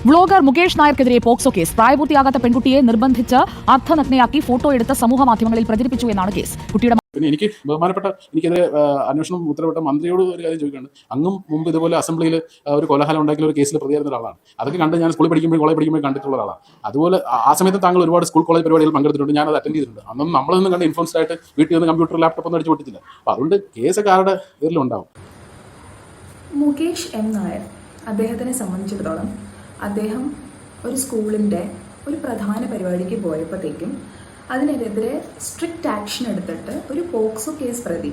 Vlogger Mukesh നായർക്കെതിരെ POCSO case. പ്രായപൂർത്തിയാകാത്ത പെൺകുട്ടിയെ നിർബന്ധിച്ച് അർദ്ധനഗ്നയാക്കി ഫോട്ടോ എടുത്ത് സമൂഹ മാധ്യമങ്ങളിൽ പ്രചരിപ്പിച്ചു എന്നാണ് കേസ്. കുട്ടിയുടെ പിന്നെ എനിക്കെതിരെ അന്വേഷണം ഉത്തരവിട്ട മന്ത്രിയോട് ഒരു കാര്യം ചോദിക്കുന്നുണ്ട്. അങ്ങും മുമ്പ് ഇതുപോലെ അസംബ്ലിയിൽ ഒരു കോലാഹലം ഉണ്ടാക്കിയ ഒരു കേസിൽ പ്രതിയായിരുന്ന ഒരാളാണ്. അതൊക്കെ കണ്ട് ഞാൻ സ്കൂളിൽ പഠിക്കുമ്പോൾ കോളേജ് പഠിക്കുമ്പോൾ കണ്ടിട്ടുള്ള ഒരാളാണ്. അതുപോലെ ആ സമയത്ത് താങ്കൾ ഒരുപാട് സ്കൂൾ കോളേജ് പരിപാടികൾ പങ്കെടുത്തിട്ടുണ്ട്, ഞാനത് അറ്റൻഡ് ചെയ്തിട്ടുണ്ട്. അന്നൊന്നും നമ്മളൊന്നും കണ്ട് ഇൻഫ്ലുവൻസ്ഡ് ആയിട്ട് വീട്ടിൽ നിന്ന് കമ്പ്യൂട്ടർ ലാപ്ടോപ്പ് ഒന്നും അടിച്ചു പൊട്ടിച്ചില്ല. അപ്പോൾ അതുകൊണ്ട് കേസൊക്കെ ആരുടെ പേരിലുണ്ടാവും. മുകേഷ് എം നായർ, അദ്ദേഹത്തിനെ സംബന്ധിച്ചിടത്തോളം അദ്ദേഹം ഒരു സ്കൂളിൻ്റെ ഒരു പ്രധാന പരിപാടിക്ക് പോയപ്പോഴത്തേക്കും അതിനെതിരെ സ്ട്രിക്റ്റ് ആക്ഷൻ എടുത്തിട്ട് ഒരു പോക്സോ കേസ് പ്രതി,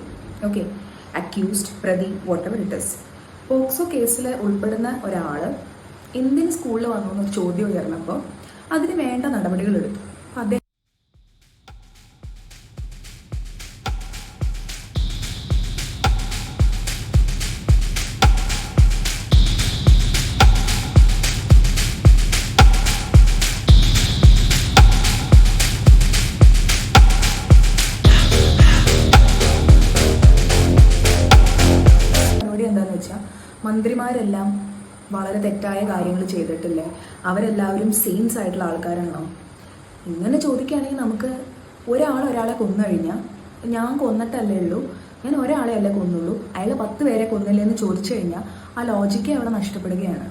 ഓക്കെ, അക്യൂസ്ഡ്, പ്രതി, വോട്ടെവർ ഇറ്റ് ഈസ്, പോക്സോ കേസിൽ ഉൾപ്പെടുന്ന ഒരാൾ ഇന്ത്യൻ സ്കൂളിൽ വന്നു എന്ന് ചോദ്യം ഉയർന്നപ്പോൾ അതിന് വേണ്ട നടപടികൾ എടുത്തു. അദ്ദേഹം എന്താണെന്ന് വെച്ചാൽ മന്ത്രിമാരെല്ലാം വളരെ തെറ്റായ കാര്യങ്ങൾ ചെയ്തിട്ടില്ലേ, അവരെല്ലാവരും സെയിൻസ് ആയിട്ടുള്ള ആൾക്കാരാണോ? ഇങ്ങനെ ചോദിക്കുകയാണെങ്കിൽ നമുക്ക് ഒരാളെ കൊന്നു കഴിഞ്ഞാൽ ഞാൻ കൊന്നിട്ടല്ലേ ഉള്ളൂ, ഞാൻ ഒരാളെ അല്ലേ കൊന്നുള്ളൂ, അയാൾ 10 പേരെ കൊന്നില്ലേ എന്ന് ചോദിച്ചു കഴിഞ്ഞാൽ ആ ലോജിക്കേ അവിടെ നഷ്ടപ്പെടുകയാണ്.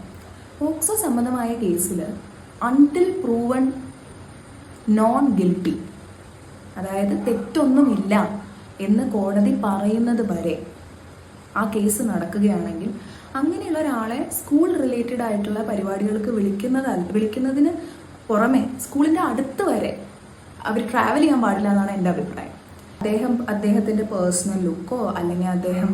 പോക്സോ സംബന്ധമായ കേസിൽ അൺടിൽ പ്രൂവൺ നോൺ ഗിൽറ്റി, അതായത് തെറ്റൊന്നുമില്ല എന്ന് കോടതി പറയുന്നത് വരെ ആ കേസ് നടക്കുകയാണെങ്കിൽ അങ്ങനെയുള്ള ഒരാളെ സ്കൂൾ റിലേറ്റഡ് ആയിട്ടുള്ള പരിപാടികൾക്ക് വിളിക്കുന്നതിന് പുറമെ സ്കൂളിൻ്റെ അടുത്ത് വരെ അവർ ട്രാവൽ ചെയ്യാൻ പാടില്ല എന്നാണ് എൻ്റെ അഭിപ്രായം. അദ്ദേഹത്തിൻ്റെ പേഴ്സണൽ ലുക്കോ അല്ലെങ്കിൽ അദ്ദേഹം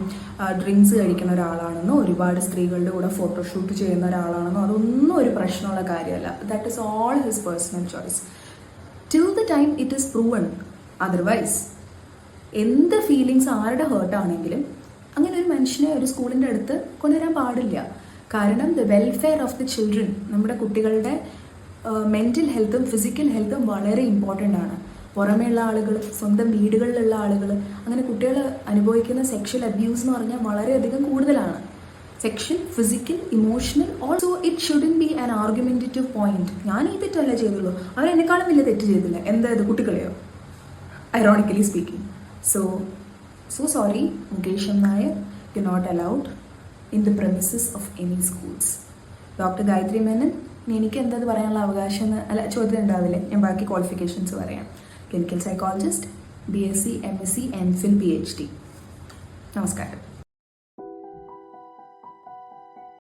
ഡ്രിങ്ക്സ് കഴിക്കുന്ന ഒരാളാണെന്നോ ഒരുപാട് സ്ത്രീകളുടെ കൂടെ ഫോട്ടോഷൂട്ട് ചെയ്യുന്ന ഒരാളാണെന്നോ അതൊന്നും ഒരു പ്രശ്നമുള്ള കാര്യമല്ല. That is all his personal choice till the time it is proven otherwise. എന്ത് ഫീലിങ്സ് ആരുടെ ഹേർട്ടാണെങ്കിലും അങ്ങനെ ഒരു മനുഷ്യനെ ഒരു സ്കൂളിൻ്റെ അടുത്ത് കൊണ്ടുവരാൻ പാടില്ല. കാരണം the welfare of the children, നമ്മുടെ കുട്ടികളുടെ മെൻ്റൽ ഹെൽത്തും ഫിസിക്കൽ ഹെൽത്തും വളരെ ഇമ്പോർട്ടൻ്റ് ആണ്. പുറമേയുള്ള ആളുകൾ, സ്വന്തം വീടുകളിലുള്ള ആളുകൾ, അങ്ങനെ കുട്ടികൾ അനുഭവിക്കുന്ന സെക്ഷൽ അബ്യൂസ് എന്ന് പറഞ്ഞാൽ വളരെയധികം കൂടുതലാണ്. Sexual, physical, emotional. Also it shouldn't be an argumentative point. ഞാൻ ഈ തെറ്റല്ല ചെയ്തുള്ളൂ, അവരെന്നെക്കാളും വലിയ തെറ്റ് ചെയ്തില്ല, എന്തായത് കുട്ടികളെയോ, ironically speaking. So sorry, Mukesh M. Nair, you're not allowed in the premises of any schools. Doctor Gayathri Menon, എനിക്ക് എന്തത് പറയാനുള്ള അവകാശം അല്ല ചോദ്യം ഉണ്ടാവില്ലേ, ഞാൻ ബാക്കി ക്വാളിഫിക്കേഷൻസ് പറയാം. Clinical psychologist, BSc, MSc, MPhil, PhD. നമസ്കാരം.